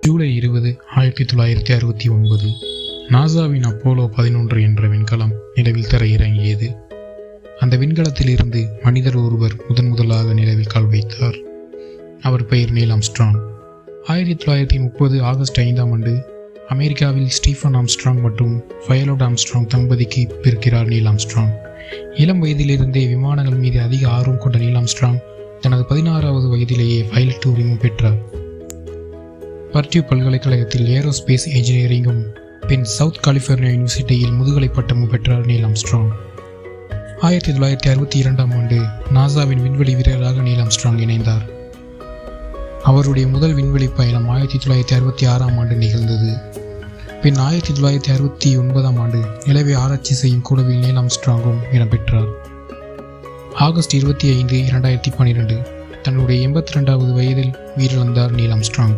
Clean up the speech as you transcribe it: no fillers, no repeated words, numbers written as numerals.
ஜூலை 20, 1969 நாசாவின் அப்போலோ 11 என்ற விண்கலம் நிலவில் தரையிறங்கியது. அந்த விண்கலத்தில் இருந்து மனிதர் ஒருவர் முதலாக நிலவில் கால் வைத்தார். அவர் பெயர் நீல் ஆம்ஸ்ட்ராங். 1930 ஆகஸ்ட் 5 அமெரிக்காவில் ஸ்டீஃபன் ஆம்ஸ்ட்ராங் மற்றும் வயலட் ஆம்ஸ்ட்ராங் தம்பதிக்கு பிறக்கிறார் நீல் ஆம்ஸ்ட்ராங். இளம் வயதிலிருந்தே விமானங்கள் மீது அதிக ஆர்வம் கொண்ட நீல் ஆம்ஸ்ட்ராங் தனது 16வது வயதிலேயே பைலட் உரிமம் பெற்றார். பர்டியூ பல்கலைக்கழகத்தில் ஏரோஸ்பேஸ் இன்ஜினியரிங்கும் பின் சவுத் கலிபோர்னியா யூனிவர்சிட்டியில் முதுகலை பட்டமும் பெற்றார் நீல் ஆம்ஸ்ட்ராங். 1962 நாசாவின் விண்வெளி வீரராக நீல் ஆம்ஸ்ட்ராங் இணைந்தார். அவருடைய முதல் விண்வெளி பயணம் 1966 நிகழ்ந்தது. பின் 1969 நிலவை ஆராய்ச்சி செய்யும் குழுவில் நீல் ஆம்ஸ்ட்ராங்கும் இடம்பெற்றார். ஆகஸ்ட் 25, 2012 தன்னுடைய 82வது வயதில் உயிரிழந்தார் நீல் ஆம்ஸ்ட்ராங்.